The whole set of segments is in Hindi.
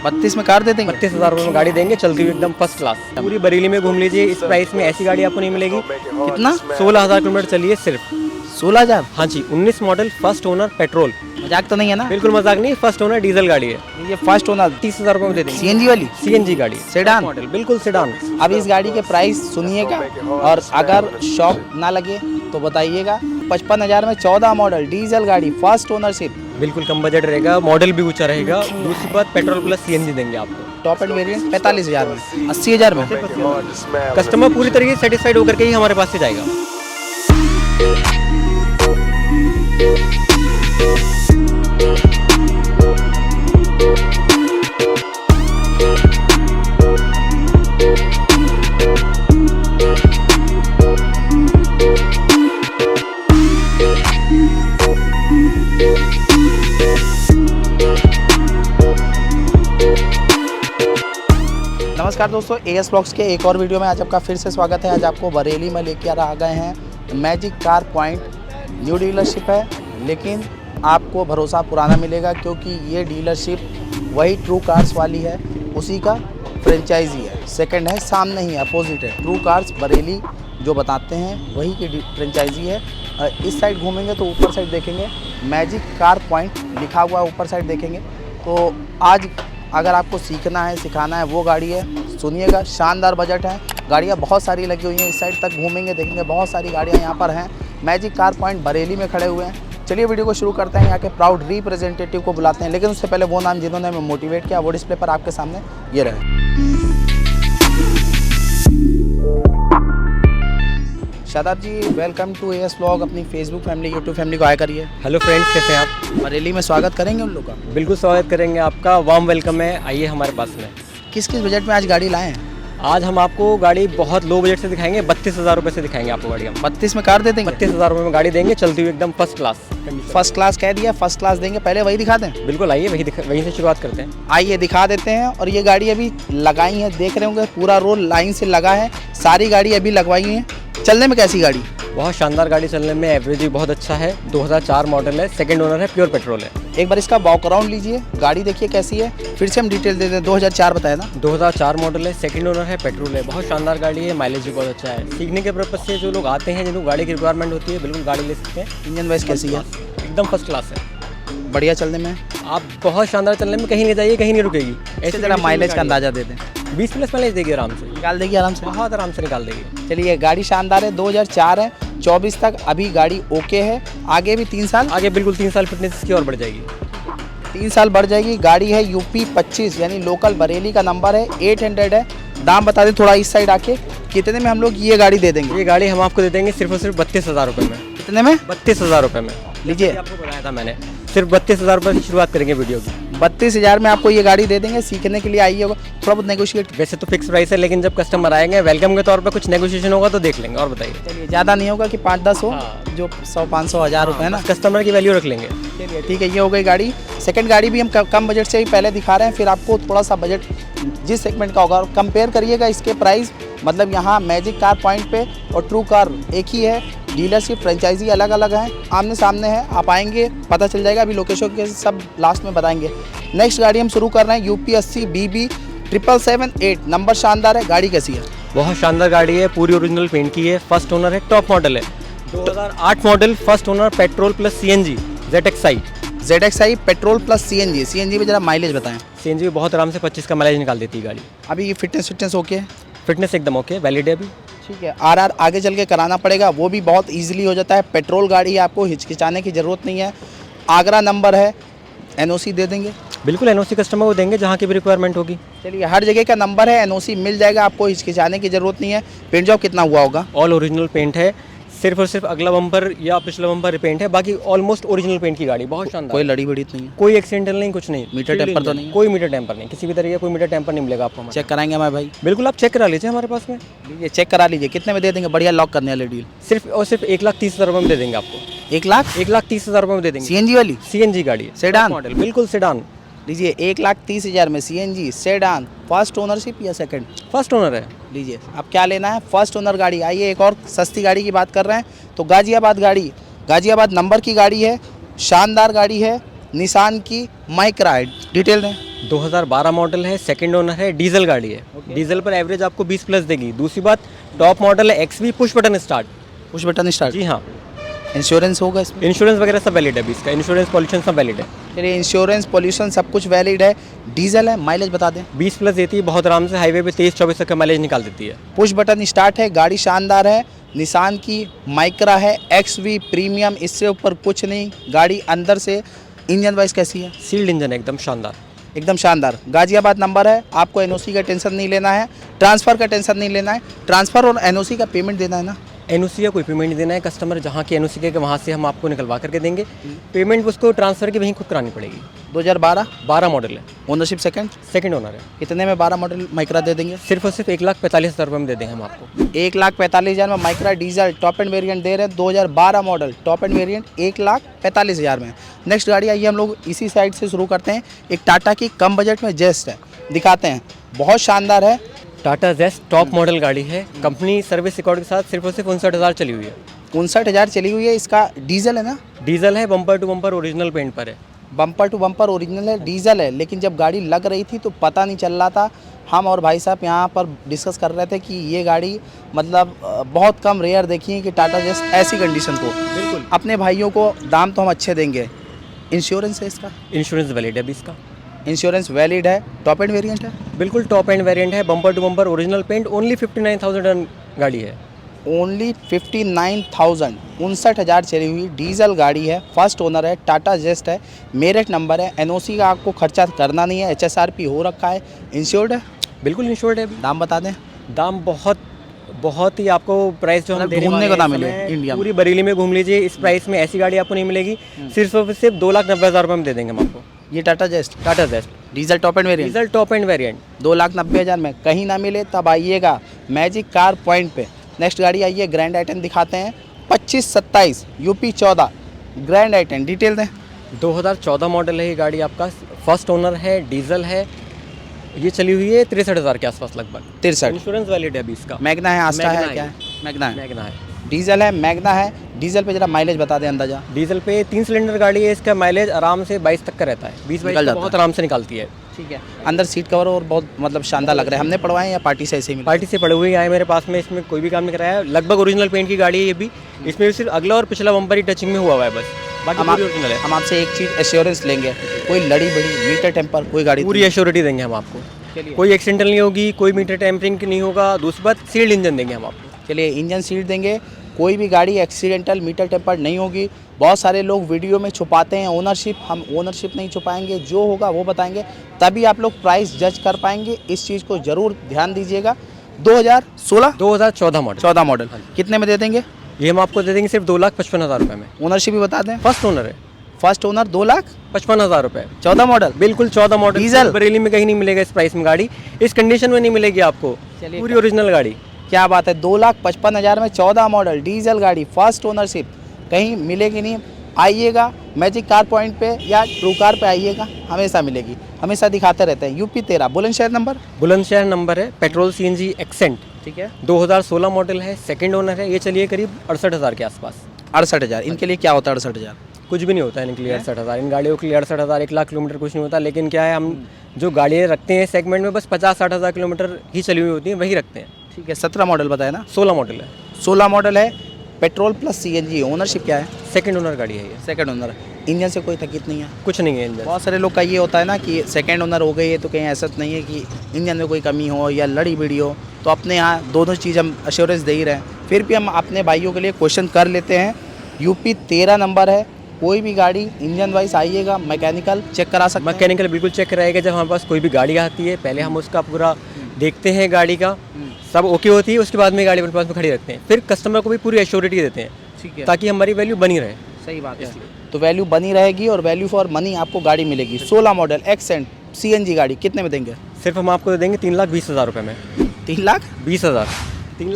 32 में कार दे देंगे? 32,000 रुपये में गाड़ी देंगे, चलती हुई एकदम फर्स्ट क्लास। पूरी बरेली में घूम लीजिए, इस प्राइस में ऐसी गाड़ी आपको नहीं मिलेगी। कितना? 16,000 किलोमीटर चली है सिर्फ। 16,000? हाँ जी, 19 मॉडल, फर्स्ट ओनर, पेट्रोल। मजाक तो नहीं है ना? बिल्कुल मजाक नहीं, फर्स्ट ओनर डीजल गाड़ी है। ये फर्स्ट ओनर 30,000 रुपये में दे देंगे। सीएनजी वाली? सीएनजी गाड़ी, सेडान मॉडल, बिल्कुल सेडान। अब इस गाड़ी के प्राइस सुनिएगा और अगर शॉक ना लगे तो बताइएगा। 55,000 में 14 मॉडल डीजल गाड़ी, फर्स्ट ओनरशिप, बिल्कुल कम बजट रहेगा, मॉडल भी ऊंचा रहेगा। दूसरी बात, पेट्रोल प्लस सीएनजी देंगे आपको। टॉप एंड वेरिएंट 45,000 में, 80,000 में। कस्टमर पूरी तरीके से सेटिस्फाइड होकर के ही हमारे पास से जाएगा। नमस्कार दोस्तों, एएस ब्लॉग्स के एक और वीडियो में आज आपका फिर से स्वागत है। आज आपको बरेली में लेकर आ गए हैं magic car point. New dealership है, लेकिन आपको भरोसा पुराना मिलेगा क्योंकि ये डीलरशिप वही ट्रू कार्स वाली है, उसी का फ्रेंचाइजी है। सेकंड है, सामने ही अपोजिट है। ट्रू कार्स बरेली जो बताते हैं वही की फ्रेंचाइजी है। इस साइड घूमेंगे तो ऊपर साइड देखेंगे मैजिक कार पॉइंट लिखा हुआ है, ऊपर साइड देखेंगे तो आज अगर आपको सीखना है, सिखाना है, वो गाड़ी है। सुनिएगा, शानदार बजट है, गाड़ियाँ बहुत सारी लगी हुई हैं। इस साइड तक घूमेंगे, देखेंगे बहुत सारी गाड़ियाँ यहाँ पर हैं। मैजिक कार पॉइंट बरेली में खड़े हुए हैं। चलिए वीडियो को शुरू करते हैं। यहाँ के प्राउड रिप्रेजेंटेटिव को बुलाते हैं, लेकिन उससे पहले वो नाम जिन्होंने हमें मोटिवेट किया वो डिस्प्ले पर आपके सामने ये रहे। शादाब जी, वेलकम टू एएस ब्लॉग। अपनी फेसबुक फैमिली, यूट्यूब फैमिली को आया करिए। हेलो फ्रेंड्स, कैसे हैं आप? बरेली में स्वागत करेंगे उन लोगों का? बिल्कुल स्वागत करेंगे आपका, वार्म वेलकम है, आइए हमारे पास में। किस किस बजट में आज गाड़ी लाए हैं? आज हम आपको गाड़ी बहुत लो बजट से दिखाएंगे, 32,000 रुपये से दिखाएंगे आपको गाड़ी। हम 32 में कार दे देंगे? 32,000 रुपये में गाड़ी देंगे, चलती हुई एकदम फर्स्ट क्लास। फर्स्ट क्लास कह दिया, फर्स्ट क्लास देंगे। पहले वही दिखा दें? बिल्कुल, आइए वहीं से शुरुआत करते हैं। आइए दिखा देते हैं। और ये गाड़ी अभी लगाई है, देख रहे होंगे पूरा रोल लाइन से लगा है। सारी गाड़ी अभी लगवाई है। चलने में कैसी गाड़ी? बहुत शानदार गाड़ी, चलने में एवरेज भी बहुत अच्छा है। 2004 मॉडल है, सेकंड ओनर है, प्योर पेट्रोल है। एक बार इसका वॉक अराउंड लीजिए, गाड़ी देखिए कैसी है। फिर से हम डिटेल दे दें। 2004 बताया ना? 2004 मॉडल है, सेकंड ओनर है, पेट्रोल है। बहुत शानदार गाड़ी है, माइलेज भी बहुत अच्छा है। सीखने के पर्पज से जो लोग आते हैं, जिनको गाड़ी की रिक्वायरमेंट होती है, बिल्कुल गाड़ी ले सकते हैं। इंजन वाइज कैसी है? एकदम फर्स्ट क्लास है, बढ़िया चलने में। आप बहुत शानदार चलने में, कहीं ले जाइए, कहीं नहीं रुकेगी। ऐसे जरा माइलेज का अंदाजा दे दें। 20 प्लस माइलेज देगी, आराम से निकाल देगी, आराम से, बहुत आराम से निकाल देगी। चलिए, गाड़ी शानदार है। 2004 है, 24 तक अभी गाड़ी ओके है। आगे भी 3 साल, आगे बिल्कुल 3 साल फिटनेस की और बढ़ जाएगी। 3 साल बढ़ जाएगी। गाड़ी है यूपी 25 यानी लोकल बरेली का नंबर है। 800 है। दाम बता दें थोड़ा इस साइड आके, कितने में हम लोग ये गाड़ी दे देंगे? ये गाड़ी हम आपको दे देंगे सिर्फ और सिर्फ 32,000 रुपये में। कितने में? 32,000 रुपये में। लीजिए, आपको बताया था मैंने, सिर्फ 32,000 रुपये से शुरुआत करेंगे वीडियो की। 32,000 में आपको ये गाड़ी दे देंगे। सीखने के लिए आइए, होगा थोड़ा बहुत नेगोशिएट। वैसे तो फिक्स प्राइस है, लेकिन जब कस्टमर आएंगे वेलकम के तौर पर कुछ नेगोशिएशन होगा तो देख लेंगे। और बताइए। चलिए, ज़्यादा नहीं होगा कि 5-10 हो, जो 100-500 हज़ार रुपये है ना, कस्टमर की वैल्यू रख लेंगे। चलिए ठीक है, ये हो गई गाड़ी। सेकंड गाड़ी भी हम कम बजट से ही पहले दिखा रहे हैं, फिर आपको थोड़ा सा बजट जिस सेगमेंट का होगा कंपेयर करिएगा इसके प्राइस। मतलब यहाँ मैजिक कार पॉइंट पे और ट्रू कार एक ही है। डीलरशिप फ्रेंचाइजी अलग अलग हैं, आमने सामने है। आप आएंगे पता चल जाएगा। अभी लोकेशन के सब लास्ट में बताएंगे। नेक्स्ट गाड़ी हम शुरू कर रहे हैं यूपी 80 BB 778। नंबर शानदार है। गाड़ी कैसी है? बहुत शानदार गाड़ी है, पूरी ओरिजिनल पेंट की है, फर्स्ट ओनर है, टॉप मॉडल है। 2008 model, first owner, petrol plus CNG, ZXi petrol plus CNG में जरा माइलेज बताएं। CNG भी बहुत आराम से 25 का माइलेज निकाल देती है गाड़ी। अभी ये फिटनेस ओके है? फिटनेस एकदम ओके, वैलिड है अभी। ठीक है। RR आगे चल के कराना पड़ेगा, वो भी बहुत इजीली हो जाता है। पेट्रोल गाड़ी है, आपको हिचकिचाने की ज़रूरत नहीं है। आगरा नंबर है, NOC दे देंगे? बिल्कुल, NOC कस्टमर को देंगे जहाँ की भी रिक्वायरमेंट होगी। चलिए, हर जगह का नंबर है, NOC मिल जाएगा, आपको हिचकिचाने की ज़रूरत नहीं है। पेंट जॉब कितना हुआ होगा? ऑल ओरिजिनल पेंट है, सिर्फ और सिर्फ अगला बम्पर या पिछला बम्पर रिपेंट है, बाकी ऑलमोस्ट ओरिजिनल पेंट की गाड़ी। बहुत शानदार, कोई लड़ी बड़ी नहीं है? कोई एक्सीडेंटल नहीं, कुछ नहीं। मीटर टेम्पर तो नहीं? कोई मीटर टेम्पर नहीं, किसी भी तरीके का कोई मीटर टेम्पर नहीं मिलेगा आपको। चेक कराएंगे हमारे भाई? बिल्कुल, आप चेक करा लीजिए हमारे पास में। लीजिए, चेक करा लीजिए। कितने में दे देंगे? बढ़िया लॉक करने वाले डील। सिर्फ और सिर्फ 1,30,000 रुपये में दे देंगे आपको। 1,30,000 रुपये में दे देंगे। CNG वाली? CNG गाड़ी, सेडान मॉडल, बिल्कुल सेडान। लीजिए, 1,30,000 में CNG सेडान, फर्स्ट ओनरशिप या सेकंड? फर्स्ट ओनर है। लीजिए, अब क्या लेना है? फर्स्ट ओनर गाड़ी। आइए, एक और सस्ती गाड़ी की बात कर रहे हैं तो गाजियाबाद गाड़ी, गाजियाबाद नंबर की गाड़ी है, शानदार गाड़ी है, निसान की माइक्रा है। डिटेल दें। 2012 मॉडल है, सेकंड ओनर है, डीजल गाड़ी है। डीजल पर एवरेज आपको 20 प्लस देगी। दूसरी बात, टॉप मॉडल है, X V push button start. Push button start. जी हाँ, इंश्योरेंस होगा इसमें? इंश्योरेंस वगैरह सब वैलिड है अभी इसका, इंश्योरेंस पॉल्यूशन सब वैलिड है। चलिए, इंश्योरेंस पॉल्यूशन सब कुछ वैलिड है। डीजल है, माइलेज बता दें। 20 प्लस देती है बहुत आराम से, हाईवे पे 23-24 तक का माइलेज निकाल देती है। पुश बटन स्टार्ट है, गाड़ी शानदार है, निसान की माइक्रा है, एक्सवी प्रीमियम, इससे ऊपर कुछ नहीं। गाड़ी अंदर से इंजन वाइज कैसी है? सील्ड इंजन है, एकदम शानदार। एकदम शानदार। गाजियाबाद नंबर है, आपको एनओसी का टेंशन नहीं लेना है, ट्रांसफ़र का टेंशन नहीं लेना है। ट्रांसफ़र और एनओसी का पेमेंट देना है ना? एनओसी का कोई पेमेंट नहीं देना है, कस्टमर जहाँ की एनओसी के वहाँ से हम आपको निकलवा करके देंगे। पेमेंट उसको ट्रांसफ़र की वहीं खुद करानी पड़ेगी। 2012 मॉडल है, ओनरशिप सेकंड ओनर है। कितने में 12 मॉडल माइक्रा दे देंगे? सिर्फ और सिर्फ 1,45,000 रुपये में दे देंगे हम आपको। 1,45,000 में Micra diesel top end variant दे रहे हैं। 2012 मॉडल टॉप एंड वेरिएंट 1,45,000 में। नेक्स्ट गाड़ी आइए, हम लोग इसी साइड से शुरू करते हैं। एक टाटा की कम बजट में जेस्ट है, दिखाते हैं, बहुत शानदार है। टाटा जेस्ट टॉप मॉडल गाड़ी है, कंपनी सर्विस रिकॉर्ड के साथ सिर्फ और सिर्फ 59,000 चली हुई है। 59,000 चली हुई है। इसका डीजल है ना? डीजल है, bumper to bumper original paint पर है। बम्पर टू बम्पर ओरिजिनल है, डीजल है। लेकिन जब गाड़ी लग रही थी तो पता नहीं चल रहा था। हम और भाई साहब यहाँ पर डिस्कस कर रहे थे कि ये गाड़ी मतलब बहुत कम रेयर देखी है कि टाटा जेस्ट ऐसी कंडीशन को। बिल्कुल। अपने भाइयों को दाम तो हम अच्छे देंगे। इंश्योरेंस है इसका? इंश्योरेंस वैलिड है अभी इसका। इंश्योरेंस वैलिड है। टॉप एंड वेरिएंट है? बिल्कुल टॉप एंड वेरिएंट है, bumper to bumper original paint. Only 59,000 run गाड़ी है। ओनली 59,000, 59,000 चली हुई डीजल गाड़ी है। फर्स्ट ओनर है, टाटा जेस्ट है, मेरिट नंबर है। एनओसी का आपको खर्चा करना नहीं है, एचएसआरपी हो रखा है। इंश्योर्ड है? बिल्कुल इंश्योर्ड है। दाम बता दें। दाम बहुत ही आपको प्राइस जो हम दे रहे हैं, घूमने को ना मिले इस समय इंडिया में। पूरी बरेली में घूम लीजिए, इस प्राइस में ऐसी गाड़ी आपको नहीं मिलेगी। सिर्फ और सिर्फ 2,90,000 रुपये में दे देंगे हम आपको। ये Tata Zest Tata Zest diesel top end variant diesel top end variant 2,90,000 में। कहीं ना मिले तब आइएगा मैजिक कार पॉइंट पे। नेक्स्ट गाड़ी आइए, ग्रैंड आइटन दिखाते हैं। 2527 यूपी 14 ग्रैंड आइटन, डिटेल दें। 2014 मॉडल है ये गाड़ी आपका, फर्स्ट ओनर है, डीजल है। ये चली हुई है 63,000 के आसपास लगभग। 63। इंश्योरेंस वैलिड है अभी इसका। मैग्ना है, आस्था है, मैग्ना क्या है? मैग्ना है। मैग्ना है। डीजल है, मैग्ना है। डीजल पे जरा माइलेज बता दें अंदाजा। डीजल पे 3 सिलेंडर गाड़ी है, इसका माइलेज आराम से 22 तक का रहता है। 20-22 निकल जाता बहुत है। आराम से निकालती है। ठीक है। अंदर सीट कवर और बहुत मतलब शानदार लग रहा है। हमने पढ़वाए या पार्टी से ऐसे ही मिले? पार्टी से पड़े हुए आए मेरे पास में, इसमें कोई भी काम नहीं कराया। लगभग ओरिजिनल पेंट की गाड़ी है ये भी। इसमें सिर्फ अगला और पिछला बम्पर ही टचिंग में हुआ हुआ है बस, बाकी पूरी ओरिजिनल है। हम आपसे एक चीज़ एश्योरेंस लेंगे, कोई लड़ी बड़ी मीटर टेम्पर कोई गाड़ी पूरी एश्योरिटी देंगे हम आपको। कोई एक्सीडेंटल नहीं होगी, कोई मीटर टेम्परिंग नहीं होगा। दूसरी बात, सील्ड इंजन देंगे हम आपको। चलिए, इंजन सीट देंगे, कोई भी गाड़ी एक्सीडेंटल मीटर टेम्पर नहीं होगी। बहुत सारे लोग वीडियो में छुपाते हैं ओनरशिप, हम ओनरशिप नहीं छुपाएंगे, जो होगा वो बताएंगे, तभी आप लोग प्राइस जज कर पाएंगे। इस चीज़ को ज़रूर ध्यान दीजिएगा। 2014 मॉडल। 14 मॉडल कितने में दे देंगे? ये हम आपको दे देंगे सिर्फ 2,55,000 रुपये में। ओनरशिप भी बता दें। फर्स्ट ओनर है, फर्स्ट ओनर 2,55,000 रुपये। 14 मॉडल बिल्कुल 14 मॉडल। डीजल? बरेली में कहीं नहीं मिलेगा इस प्राइस में गाड़ी, इस कंडीशन में नहीं मिलेगी आपको। चलिए, पूरी ओरिजिनल गाड़ी। क्या बात है। 2,55,000 में 14 मॉडल डीजल गाड़ी, फर्स्ट ओनरशिप, कहीं मिलेगी नहीं। आइएगा मैजिक कार पॉइंट पे या ट्रू कार पे आइएगा, हमेशा मिलेगी, हमेशा दिखाते रहते हैं। UP 13 Bulandshahr number. Bulandshahr number है, पेट्रोल CNG एक्सेंट। ठीक है। 2016 मॉडल है, सेकंड ओनर है। ये चलिए करीब 68,000 के आसपास। 68,000। इनके लिए क्या होता है 68,000? कुछ भी नहीं होता है इनके लिए 68,000। इन गाड़ियों के लिए 68,000, 1,00,000 किलोमीटर कुछ नहीं होता। लेकिन क्या है, हम जो गाड़ियाँ रखते हैं सेगमेंट में बस 50-60,000 किलोमीटर ही चली हुई होती हैं, वही रखते हैं। ठीक है। 17 मॉडल बताया ना? 16 मॉडल है। 16 मॉडल है, पेट्रोल प्लस CNG। ओनरशिप क्या है? सेकंड ओनर गाड़ी है ये। Second owner. इंजन से कोई तकलीफ नहीं है? कुछ नहीं है इंजन। बहुत सारे लोग का ये होता है ना कि सेकंड ओनर हो गई है तो कहीं ऐसा नहीं है कि इंजन में कोई कमी हो या लड़ी बिड़ी हो। तो अपने यहाँ दोनों चीज़ हम अश्योरेंस दे ही रहे हैं। फिर भी हम अपने भाइयों के लिए क्वेश्चन कर लेते हैं। यूपी 13 नंबर है। कोई भी गाड़ी इंजन वाइज आइएगा, मैकेनिकल चेक करा सकते हैं। मैकेनिकल बिल्कुल चेक कराएगा। जब हमारे पास कोई भी गाड़ी आती है, पहले हम उसका पूरा देखते हैं, गाड़ी का सब ओके होती है, उसके बाद में गाड़ी अपने पास में खड़ी रखते हैं। फिर कस्टमर को भी पूरी एश्योरिटी देते हैं, ठीक है, ताकि हमारी वैल्यू बनी रहे। सही बात है। तो वैल्यू बनी रहेगी और वैल्यू फॉर मनी आपको गाड़ी मिलेगी। 16 मॉडल एक्सेंट CNG गाड़ी कितने में देंगे? सिर्फ हम आपको दे देंगे 3,20,000 रुपये में। 3,20,000।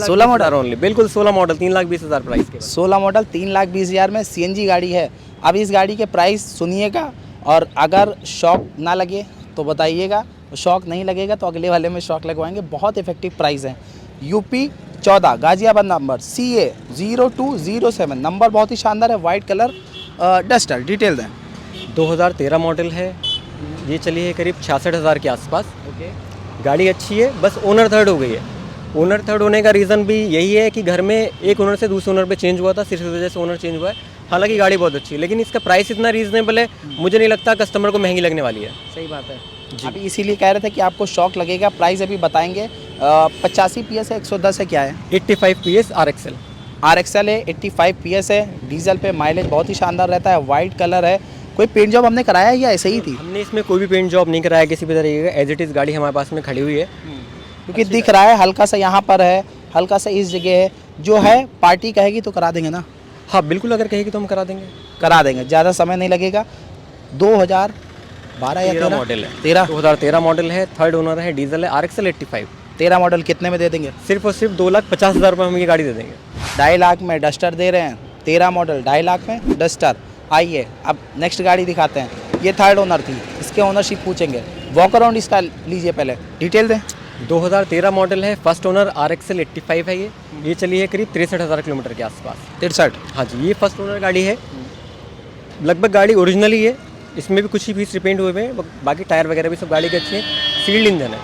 16 मॉडल ओनली, बिल्कुल 16 मॉडल 3,20,000 प्राइस के। 16 मॉडल 3,20,000 में CNG गाड़ी है। अब इस गाड़ी के प्राइस सुनिएगा और अगर शॉक ना लगे तो बताइएगा, शॉक नहीं लगेगा तो अगले वाले में शॉक लगवाएंगे। बहुत इफेक्टिव प्राइस है। UP 14 Ghaziabad number CA 0207 number बहुत ही शानदार है, वाइट कलर डस्टर। डिटेल दें। 2013 मॉडल है, ये चली है करीब 66,000 के आसपास। ओके। गाड़ी अच्छी है, बस ओनर थर्ड हो गई है। ओनर थर्ड होने का रीज़न भी यही है कि घर में एक ओनर से दूसरे ओनर पे चेंज हुआ था, सिर्फ इस वजह से ओनर चेंज हुआ है। हालांकि गाड़ी बहुत अच्छी है, लेकिन इसका प्राइस इतना रीज़नेबल है, मुझे नहीं लगता कस्टमर को महंगी लगने वाली है। सही बात है। अभी इसीलिए कह रहे थे कि आपको शौक लगेगा। प्राइस अभी बताएंगे। 85 PS है, 110 है, क्या है? 85 PS RXL। RXL है, 85 PS है, डीजल पे माइलेज बहुत ही शानदार रहता है, वाइट कलर है। कोई पेंट जॉब हमने कराया है या ऐसे ही थी? हमने इसमें कोई भी पेंट जॉब नहीं कराया किसी भी तरीके का, एज इट इज़ गाड़ी हमारे पास में खड़ी हुई है। क्योंकि दिख रहा है हल्का सा यहाँ पर है, हल्का सा इस जगह है, जो है पार्टी कहेगी तो करा देंगे ना? हाँ बिल्कुल, अगर कहेगी तो हम करा देंगे। करा देंगे, ज़्यादा समय नहीं लगेगा। 2012 या 13 मॉडल है, 13 2013 मॉडल है, थर्ड ओनर है, डीजल है, RXL 85। 13 मॉडल कितने में दे देंगे? सिर्फ और सिर्फ 2,50,000 रुपये हम ये गाड़ी दे देंगे। 2.5 लाख में डस्टर दे रहे हैं। 13 मॉडल 2.5 लाख में डस्टर। आइए अब नेक्स्ट गाड़ी दिखाते हैं। ये थर्ड ओनर थी, इसके ओनरशिप पूछेंगे। वॉक अराउंड इसका लीजिए, पहले डिटेल दें। 2013 मॉडल है, फर्स्ट ओनर RXL 85 है। ये चली है करीब 63,000 किलोमीटर के आसपास। 63। हाँ जी, ये फर्स्ट ओनर गाड़ी है। लगभग गाड़ी ओरिजिनल ही है, इसमें भी कुछ ही पीस रिपेंट हुए हैं, बाकी टायर वगैरह भी सब गाड़ी के अच्छे हैं। सील्ड इंजन है।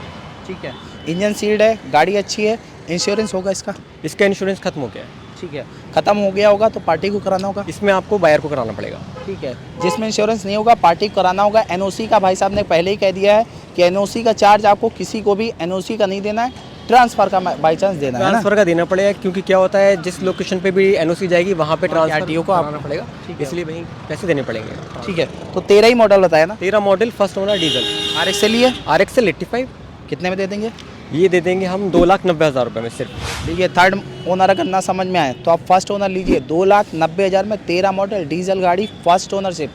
ठीक है, इंजन सील्ड है, गाड़ी अच्छी है। इंश्योरेंस होगा इसका? इसका इंश्योरेंस खत्म हो गया है। ठीक है, ख़त्म हो गया होगा तो पार्टी को कराना होगा। इसमें आपको बायर को कराना पड़ेगा। ठीक है, जिसमें इंश्योरेंस नहीं होगा पार्टी को कराना होगा। NOC का भाई साहब ने पहले ही कह दिया है कि NOC का चार्ज आपको किसी को भी NOC का नहीं देना है, ट्रांसफ़र का बाई चांस देना है ना? ट्रांसफ़र का देना पड़ेगा, क्योंकि क्या होता है जिस लोकेशन पे भी NOC जाएगी वहाँ पे ट्रांसफर RTO को कराना पड़ेगा, इसलिए वहीं पैसे देने पड़ेंगे। ठीक है, तो 13 ही मॉडल बताया ना? 13 model, first owner, diesel. RXL ही है, RXL 85 कितने में दे देंगे? ये दे देंगे हम 2,90,000 रुपये में सिर्फ। लीजिए, थर्ड ओनर अगर ना समझ में आए तो आप फर्स्ट ओनर लीजिए। 2,90,000 में 13 मॉडल डीजल गाड़ी, फर्स्ट ओनरशिप,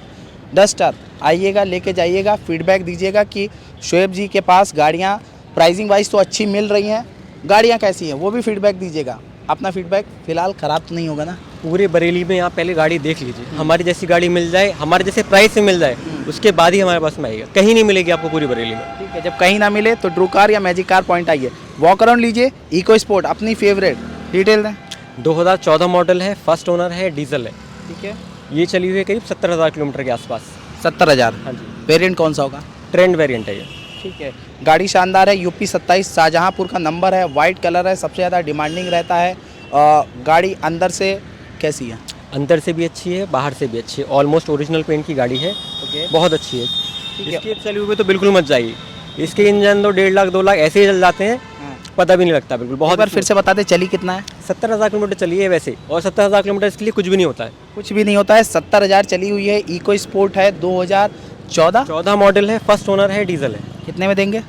डस्टर। आइएगा, लेके जाइएगा, फीडबैक दीजिएगा कि शोएब जी के पास गाड़ियाँ प्राइसिंग वाइज तो अच्छी मिल रही हैं, गाड़ियाँ कैसी हैं वो भी फीडबैक दीजिएगा। अपना फीडबैक फ़िलहाल ख़राब तो नहीं होगा ना? पूरे बरेली में आप पहले गाड़ी देख लीजिए, हमारी जैसी गाड़ी मिल जाए, हमारे जैसे प्राइस में मिल जाए, उसके बाद ही हमारे पास में आएगा। कहीं नहीं मिलेगी आपको पूरी बरेली में। ठीक है, जब कहीं ना मिले तो ड्रू कार या मैजिक कार पॉइंट आइए। वॉक अराउंड लीजिए, इको स्पोर्ट अपनी फेवरेट, डिटेल दें। 2014 मॉडल है, फर्स्ट ओनर है, डीजल है। ठीक है, ये चली हुई है करीब 70,000 किलोमीटर के आसपास। 70,000। हाँ जी, वेरिएंट कौन सा होगा? ट्रेंड वेरिएंट है ये। ठीक है, गाड़ी शानदार है, UP 27 शाहजहाँपुर का नंबर है, वाइट कलर है, सबसे ज़्यादा डिमांडिंग रहता है। गाड़ी अंदर से कैसी है? अंदर से भी अच्छी है, बाहर से भी अच्छी है, ऑलमोस्ट ओरिजिनल पेंट की गाड़ी है। ओके, बहुत अच्छी है। ठीक है। इसकी चली हुई तो बिल्कुल मत जाइए, इसके इंजन तो 1.5 लाख 2 लाख ऐसे ही चल जाते हैं, पता भी नहीं लगता बिल्कुल। बहुत बार फिर से बता दे, चली कितना है? 70,000 किलोमीटर चली है वैसे, और 70,000 किलोमीटर इसके लिए कुछ भी नहीं होता है। कुछ भी नहीं होता है। 70,000 चली हुई है, इको स्पोर्ट है, 2014 मॉडल है, फर्स्ट ओनर है, डीजल है। कितने में देंगे?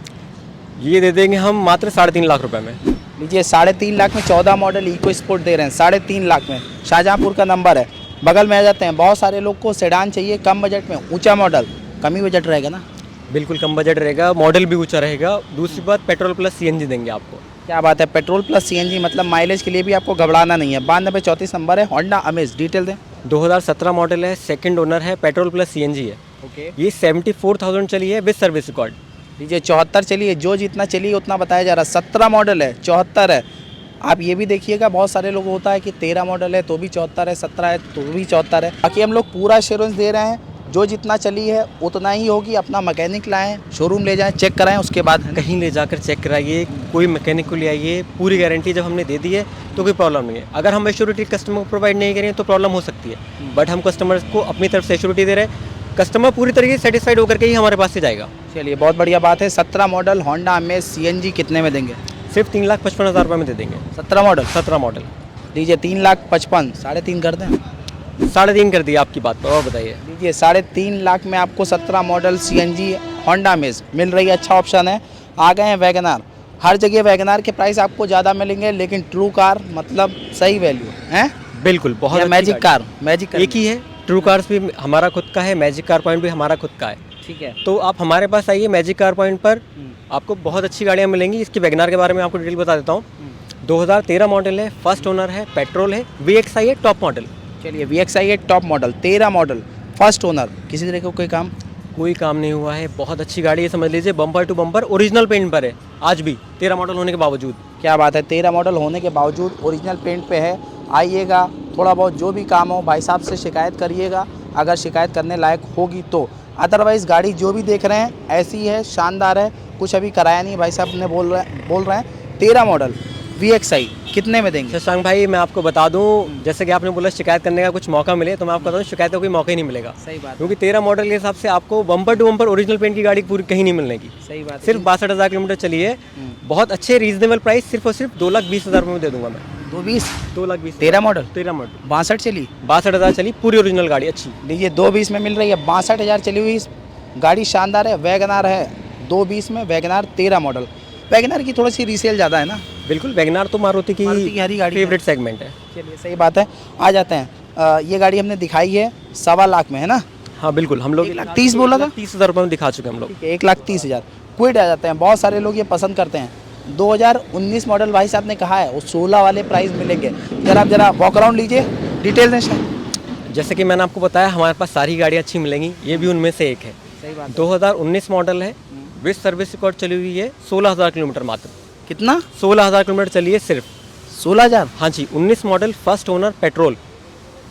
ये दे देंगे हम मात्र 3.5 लाख रुपए में। लीजिए, 3.5 लाख में 14 मॉडल इको स्पोर्ट दे रहे हैं, 3.5 लाख में। शाहजहाँपुर का नंबर है, बगल में आ जाते हैं। बहुत सारे लोग को सेडान चाहिए कम बजट में, ऊंचा मॉडल, कम ही बजट रहेगा ना? बिल्कुल कम बजट रहेगा, मॉडल भी ऊंचा रहेगा। दूसरी बात, पेट्रोल प्लस CNG देंगे आपको। क्या बात है, पेट्रोल प्लस CNG, मतलब माइलेज के लिए भी आपको घबराना नहीं है। 9234 नंबर है, होंडा अमेज, डिटेल दें। 2017 मॉडल है, सेकंड ओनर है, पेट्रोल प्लस CNG है। ओके, ये 74,000 चली है विद सर्विस रिकॉर्ड। लीजिए, 74 चलिए, जो जितना चलिए उतना बताया जा रहा है। 17 मॉडल है, 74 है। आप ये भी देखिएगा, बहुत सारे लोग होता है कि 13 मॉडल है तो भी 74 है, 17 है तो भी 74 है। बाकी हम लोग पूरा एश्योरेंस दे रहे हैं, जो जितना चली है उतना ही होगी। अपना मैकेनिक लाएं, शोरूम ले जाएं, चेक कराएं, उसके बाद कहीं ले जाकर चेक कराइए, कोई मैकेनिक को ले आइए। पूरी गारंटी जब हमने दे दी है तो कोई प्रॉब्लम नहीं है। अगर हम एश्योरिटी कस्टमर को प्रोवाइड नहीं करें तो प्रॉब्लम हो सकती है, बट हम कस्टमर्स को अपनी तरफ से एश्योरिटी दे रहे हैं। कस्टमर पूरी तरीके से सेटिस्फाइड होकर के ही हमारे पास से जाएगा। चलिए, बहुत बढ़िया बात है। 17 मॉडल होंडा अमेज CNG कितने में देंगे? सिर्फ 3,55,000 रुपये में दे देंगे। 17 मॉडल। 17 मॉडल लीजिए, 3,55,000, 3.5 कर दें? 3.5 कर दिया आपकी बात पर, और बताइए। लीजिए, 3.5 लाख में आपको 17 मॉडल CNG होंडा अमेज मिल रही है। अच्छा ऑप्शन है। आ गए हैं वैगनार। हर जगह वैगनार के प्राइस आपको ज़्यादा मिलेंगे, लेकिन ट्रू कार मतलब सही वैल्यू है। बिल्कुल, बहुत अच्छी मैजिक गाड़ी। कार, मैजिक एक ही है। ट्रू कार्स भी हमारा खुद का है, मैजिक कार पॉइंट भी हमारा खुद का है। ठीक है, तो आप हमारे पास आइए मैजिक कार पॉइंट पर, आपको बहुत अच्छी गाड़ियाँ मिलेंगी। इसकी वैगनार के बारे में आपको डिटेल बता देता हूँ। 2013 मॉडल है, फर्स्ट ओनर है, पेट्रोल है, VXI है, टॉप मॉडल। चलिए, VXI है, top model, 13 model, first owner, किसी तरह का कोई काम? कोई काम नहीं हुआ है, बहुत अच्छी गाड़ी है, समझ लीजिए bumper to bumper original paint पर है आज भी, 13 मॉडल होने के बावजूद। क्या बात है, 13 मॉडल होने के बावजूद ओरिजिनल पेंट पे है। आइएगा, थोड़ा बहुत जो भी काम हो भाई साहब से शिकायत करिएगा, अगर शिकायत करने लायक होगी तो। अदरवाइज़ गाड़ी जो भी देख रहे हैं ऐसी ही है, शानदार है, कुछ अभी कराया नहीं। भाई साहब ने बोल रहे हैं 13 मॉडल VXI कितने में देंगे? शशांक भाई मैं आपको बता दूं, जैसे कि आपने बोला शिकायत करने का कुछ मौका मिले, तो मैं आपको बता दूं शिकायत का कोई मौका ही नहीं मिलेगा। सही बात, क्योंकि 13 मॉडल के हिसाब से आपको bumper to bumper original paint की गाड़ी पूरी कहीं नहीं मिलने की। सही बात। सिर्फ 62,000 किलोमीटर चली है, बहुत अच्छे रीजनेबल प्राइस, सिर्फ और सिर्फ 2,20,000 रुपये में दे दूंगा मैं। 2,20,000 13 मॉडल 13 मॉडल 62 चली, 62,000 चली, पूरी ओरिजिनल गाड़ी अच्छी। लीजिए 220 में मिल रही है, 62,000 चली हुई गाड़ी, शानदार है। वैगनार है 220 में, वैगनार 13 मॉडल। वैगनार की थोड़ी सी रीसेल ज़्यादा है ना? बिल्कुल, वैगनार तो मारुति की हरी गाड़ी फेवरेट सेगमेंट है। चलिए सही बात है, आ जाते हैं। ये गाड़ी हमने दिखाई है 1.25 लाख में, है ना? हाँ बिल्कुल, हम लोग 1,30,000 बोला था, 30,000 रुपये में दिखा चुके हैं हम लोग। 1,30,000 क्विड आ जाते हैं। बहुत सारे लोग ये पसंद करते हैं। 2019 मॉडल भाई साहब ने कहा है, वो 16 वाले प्राइस मिलेंगे। जरा वॉक अराउंड लीजिए, डिटेल दें सर। जैसे कि मैंने आपको बताया, हमारे पास सारी गाड़ियाँ अच्छी मिलेंगी, ये भी उनमें से एक है। सही बात। 2019 मॉडल है, विद सर्विस रिकॉर्ड चली हुई है 16,000 किलोमीटर मात्र। कितना? 16,000 किलोमीटर चली है सिर्फ। 16,000? हाँ जी, 19 मॉडल फर्स्ट ओनर पेट्रोल।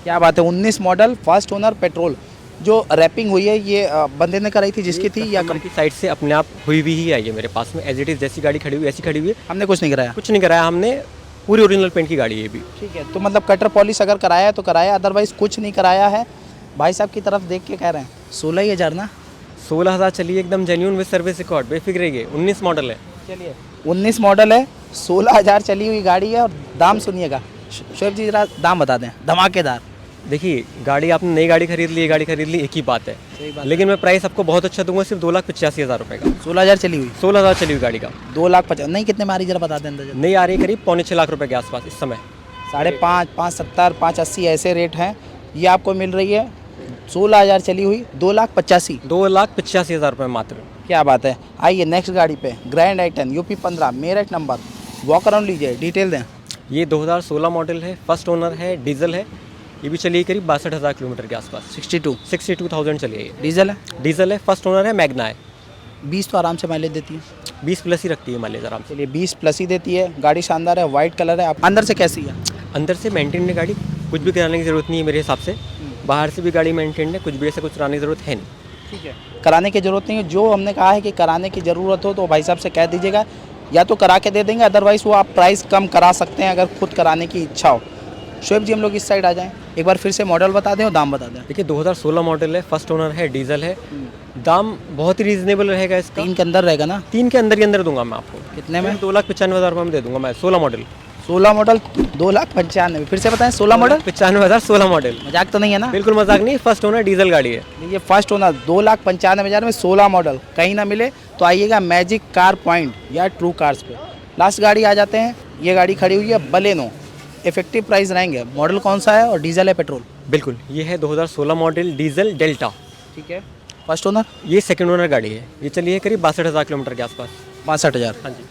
क्या बात है, 19 मॉडल फर्स्ट ओनर पेट्रोल। जो रैपिंग हुई है ये बंदे ने कराई थी जिसकी थी, या कंपनी की साइड से अपने आप हुई हुई ही आई है मेरे पास में, एज इट इज़ जैसी गाड़ी खड़ी हुई ऐसी खड़ी हुई है। हमने कुछ नहीं कराया? कुछ नहीं कराया हमने, पूरी ओरिजिनल पेंट की गाड़ी है ये भी। ठीक है, तो मतलब कटर पॉलिश अगर कराया है तो कराया, अदरवाइज कुछ नहीं कराया है। भाई साहब की तरफ देख के कह रहे हैं 16,000 ना? 16,000 चली है, एकदम जेन्यून विद सर्विस रिकॉर्ड, बेफिक्र रहिए। 19 मॉडल है। चलिए 19 मॉडल है, 16,000 चली हुई गाड़ी है। और दाम सुनिएगा शोएब जी, जरा दाम बता दें धमाकेदार। देखिए, गाड़ी आपने नई गाड़ी खरीद ली, ये गाड़ी खरीद ली, एक ही बात है। सही बात। लेकिन मैं प्राइस आपको बहुत अच्छा दूंगा, सिर्फ 2,85,000 रुपये का। 16,000 चली हुई, 16,000 चली हुई गाड़ी का 2,50,000 नहीं, कितने में आ रही जरा बता दें अंदाजा। नई आ रही है करीब 5.25 लाख रुपए के आसपास इस समय। 5.5, 570, 580 ऐसे रेट हैं। ये आपको मिल रही है 16,000 चली हुई, 2,85,000। 2,85,000 रुपये मात्र। क्या बात है। आइए नेक्स्ट गाड़ी पे, ग्रैंड आई-10 UP 15 मेरठ नंबर। वॉक अराउंड लीजिए, डिटेल दें। ये 2016 मॉडल है, फर्स्ट ओनर है, डीजल है, ये भी चली है करीब 62,000 किलोमीटर के आसपास। 62,000 चली है ये। डीजल है? डीजल है, फर्स्ट ओनर है, मैग्ना है। 20 तो आराम से माइलेज देती है। 20 प्लस ही रखती है माइलेज आराम से। चलिए 20 प्लस ही देती है। गाड़ी शानदार है, वाइट कलर है। आप अंदर से कैसी है? अंदर से मेंटेन है गाड़ी, कुछ भी कराने की ज़रूरत नहीं है मेरे हिसाब से। बाहर से भी गाड़ी मेंटेन है, कुछ भी ऐसा कुछ कराने की ज़रूरत है नहीं। ठीक है, कराने की ज़रूरत नहीं है। जो हमने कहा है कि कराने की ज़रूरत हो तो भाई साहब से कह दीजिएगा, या तो करा के दे देंगे, अदरवाइज़ वो आप प्राइस कम करा सकते हैं अगर खुद कराने की इच्छा हो। शोएब जी हम लोग इस साइड आ जाएं, एक बार फिर से मॉडल बता दें और दाम बता दें। देखिए 2016 मॉडल है, फर्स्ट ओनर है, डीजल है, दाम बहुत ही रीजनेबल रहेगा इसका। 3 के अंदर रहेगा ना? 3 के अंदर ही अंदर दूंगा मैं आपको। कितने में? 2,95,000 रुपये में दे दूंगा मैं। 16 मॉडल 2,95,000। फिर से बताएं, 16 मॉडल? 95,000, 16 मॉडल। मजाक तो नहीं है ना? बिल्कुल मजाक नहीं, फर्स्ट ओनर डीजल गाड़ी है। ये फर्स्ट ओनर 2,95,000 में 16 मॉडल। कहीं ना मिले तो आइएगा मैजिक कार पॉइंट या ट्रू कार्स पे। लास्ट गाड़ी आ जाते हैं, ये गाड़ी खड़ी हुई है बलेनो। इफेक्टिव प्राइस रहेंगे। मॉडल कौन सा है और डीजल है पेट्रोल? बिल्कुल, ये है 2016 मॉडल डीजल डेल्टा। ठीक है, फर्स्ट ओनर? ये सेकंड ओनर गाड़ी है, ये चली है करीब 62,000 किलोमीटर के आसपास। 62,000? हाँ जी।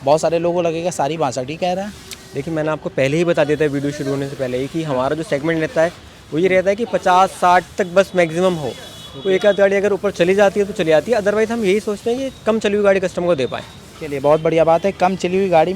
बहुत सारे लोगों को लगेगा सारी 62 ही कह रहे हैं। देखिए मैंने आपको पहले ही बता दिया था वीडियो शुरू होने से पहले ही कि हमारा जो सेगमेंट रहता है वो ये रहता है कि 50-60 तक बस मैक्सिमम हो। तो एक आध गाड़ी अगर ऊपर चली जाती है तो चली जाती है, अदरवाइज हम यही सोचते हैं कि कम चली हुई गाड़ी कस्टमर को दे पाएँ। चलिए बहुत बढ़िया बात है, कम चली हुई गाड़ी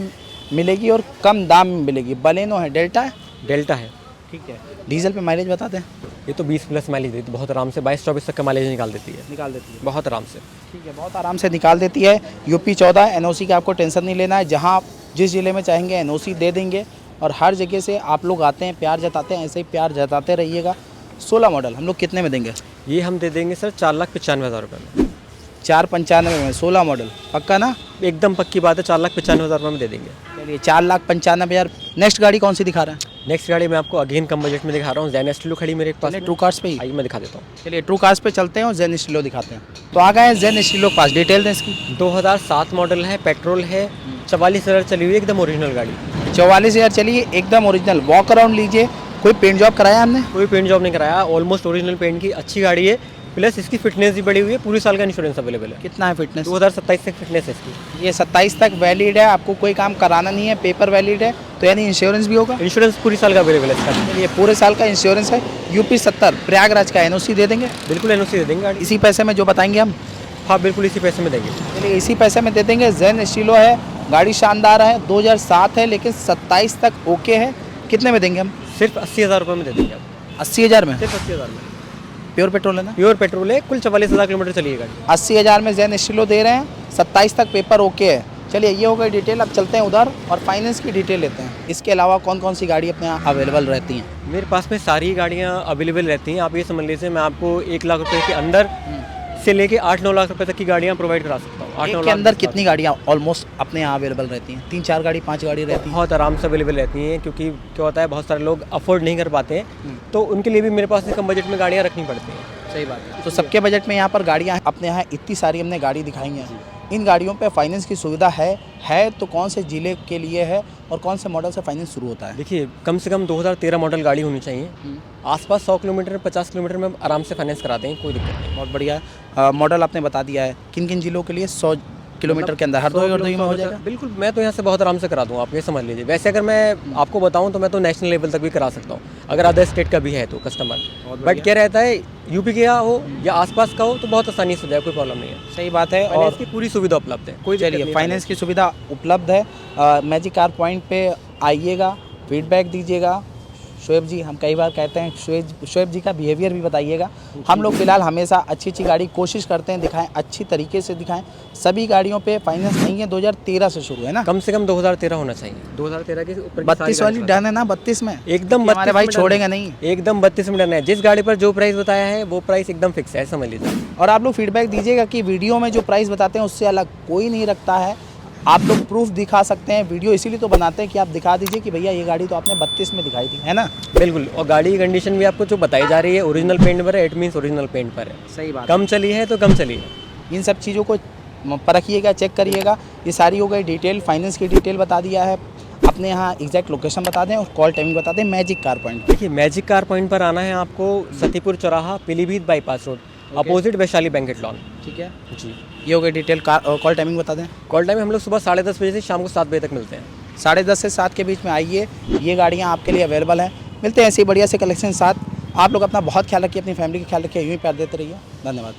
मिलेगी और कम दाम में मिलेगी। बलेनो है, डेल्टा है? डेल्टा है। ठीक है, डीजल पे माइलेज बता दें। ये तो 20 प्लस माइलेज देती है बहुत आराम से, 22-24 तक का माइलेज निकाल देती है। निकाल देती है बहुत आराम से। ठीक है, बहुत आराम से निकाल देती है। UP 14 NOC का आपको टेंशन नहीं लेना है। जहाँ आप जिस ज़िले में चाहेंगे NOC दे देंगे। और हर जगह से आप लोग आते हैं, प्यार जताते हैं, ऐसे ही प्यार जताते रहिएगा। 16 मॉडल हम लोग कितने में देंगे? ये हम दे देंगे सर 4,95,000 रुपये में। 4,95,000 में 16 मॉडल, पक्का ना? एकदम पक्की बात है, 4,95,000 रुपये में दे देंगे। चलिए 4,95,000। नेक्स्ट गाड़ी कौन सी दिखा रहे हैं? नेक्स्ट गाड़ी मैं आपको अगेन कम बजट में दिखा रहा हूँ। जेन स्टीलो खड़ी मेरे पास। ट्रू कार्स पे ही आइए मैं दिखा देता हूँ। चलिए ट्रू कार्स पे चलते हैं और जेन स्टीलो दिखाते हैं। तो आ गए हैं जेन स्टीलो के पास, डिटेल दें इसकी। 2007 मॉडल है, पेट्रोल है, 44,000 चली हुई, एकदम ओरिजिनल गाड़ी। 44,000 चलिए, एकदम ओरिजिनल। वॉक अराउंड लीजिए। कोई पेंट जॉब कराया हमने? कोई पेंट जॉब नहीं कराया, ऑलमोस्ट ओरिजिनल पेंट की अच्छी गाड़ी है। प्लस इसकी फिटनेस भी बढ़ी हुई है, पूरी साल का इंश्योरेंस अवेलेबल है। कितना है फिटनेस? 2027 तक फिटनेस है इसकी। ये 27 तक वैलिड है, आपको कोई काम कराना नहीं है, पेपर वैलिड है, तो यानी इंश्योरेंस भी होगा? इंश्योरेंस पूरी साल का अवेलेबल है इसका। ये पूरे साल का इंश्योरेंस है। UP 70 प्रयागराज का NOC दे देंगे? बिल्कुल NOC दे देंगे गाड़ी। इसी पैसे में जो बताएंगे हम? हाँ बिल्कुल इसी पैसे में देंगे। चलिए इसी पैसे में दे देंगे। जेन स्टीलो है, गाड़ी शानदार है, 2007 है, लेकिन 27 तक ओके है। कितने में देंगे हम? सिर्फ 80,000 रुपये में दे देंगे आप। 80,000 में? सिर्फ 80,000 में। प्योर पेट्रोल है ना? प्योर पेट्रोल है, कुल 44,000 किलोमीटर चली है गाड़ी। 80,000 में जैन स्टीलो दे रहे हैं, 27 तक पेपर ओके है। चलिए ये हो गई डिटेल, अब चलते हैं उधर और फाइनेंस की डिटेल लेते हैं। इसके अलावा कौन कौन सी गाड़ी अपने यहाँ अवेलेबल रहती हैं? मेरे पास में सारी गाड़ियाँ अवेलेबल रहती हैं। आप ये समझ लीजिए मैं आपको 1 लाख रुपए के अंदर से लेके 8-9 लाख रुपए तक की गाड़ियाँ प्रोवाइड करा सकता हूँ। 8-9 एक के लाख अंदर के कितनी गाड़ियाँ ऑलमोस्ट अपने यहाँ अवेलेबल रहती हैं? 3-4 गाड़ी 5 गाड़ी रहती हैं? बहुत आराम से अवेलेबल रहती हैं, क्योंकि क्या होता है बहुत सारे लोग अफोर्ड नहीं कर पाते हैं, तो उनके लिए भी मेरे पास से कम बजट में गाड़ियाँ रखनी पड़ती हैं। सही बात है। तो सबके बजट में यहाँ पर गाड़ियाँ अपने यहाँ इतनी सारी हमने गाड़ी दिखाई हैं। इन गाड़ियों पे फाइनेंस की सुविधा है तो कौन से ज़िले के लिए है और कौन से मॉडल से फाइनेंस शुरू होता है? देखिए कम से कम 2013 मॉडल गाड़ी होनी चाहिए। आसपास 100 किलोमीटर 50 किलोमीटर में आराम से फाइनेंस कराते हैं, कोई दिक्कत नहीं। बहुत बढ़िया है। मॉडल आपने बता दिया है, किन किन जिलों के लिए? 100 किलोमीटर के अंदर हरदोई में हो जाएगा? बिल्कुल, मैं तो यहाँ से बहुत आराम से करा दूँ, आप ये समझ लीजिए। वैसे अगर मैं आपको बताऊँ तो मैं तो नेशनल लेवल तक भी करा सकता हूँ, अगर अदर स्टेट का भी है तो कस्टमर। बट क्या रहता है, यूपी का हो या आसपास का हो तो बहुत आसानी से हो जाए, कोई प्रॉब्लम नहीं है। सही बात है। और इसकी पूरी सुविधा उपलब्ध है, कोई दिक्कत चलिए नहीं है। फाइनेंस की सुविधा उपलब्ध है। मैजिक कार पॉइंट पे आइएगा, फीडबैक दीजिएगा। शोएब जी, हम कई बार कहते हैं शोएब जी का बिहेवियर भी बताइएगा। हम लोग फिलहाल हमेशा अच्छी गाड़ी कोशिश करते हैं दिखाएं, अच्छी तरीके से दिखाएं। सभी गाड़ियों पे फाइनेंस नहीं है, 2013 से शुरू है ना? कम से कम 2013 होना चाहिए। 2013 के ऊपर 32 वाली डन है ना? 32 में एकदम हमारे भाई छोड़ेंगे नहीं। एकदम 32 में डन है। जिस गाड़ी पर जो प्राइस बताया है वो प्राइस एकदम फिक्स है, समझ लीजिए। और आप लोग फीडबैक दीजिएगा कि वीडियो में जो प्राइस बताते हैं उससे अलग कोई नहीं रखता है। आप लोग प्रूफ दिखा सकते हैं, वीडियो इसीलिए तो बनाते हैं कि आप दिखा दीजिए कि भैया ये गाड़ी तो आपने 32 में दिखाई थी, है ना? बिल्कुल, और गाड़ी की कंडीशन भी आपको जो बताई जा रही है ओरिजिनल पेंट पर है, इट मीन्स ओरिजिनल पेंट पर है। सही बात। कम चली है तो कम चली है। इन सब चीज़ों को परखिएगा, चेक करिएगा। ये सारी हो गई डिटेल, फाइनेंस की डिटेल बता दिया है। अपने यहाँ एग्जैक्ट लोकेशन बता दें और कॉल टाइमिंग बता दें। मैजिक कार पॉइंट, देखिए मैजिक कार पॉइंट पर आना है आपको, सतीपुर चौराहा, Pilibhit bypass road, opposite Vaishali banquet lawn. ठीक है जी, ये हो गई डिटेल। कॉल टाइमिंग बता दें। कॉल टाइम हम लोग सुबह 10:30 बजे से शाम को 7 बजे तक मिलते हैं। 10:30 से 7 के बीच में आइए, ये गाड़ियाँ आपके लिए अवेलेबल हैं। मिलते हैं ऐसी बढ़िया से कलेक्शन साथ। आप लोग अपना बहुत ख्याल रखिए, अपनी फैमिली का ख्याल रखिए, यूँ ही प्यार देते रहिए। धन्यवाद।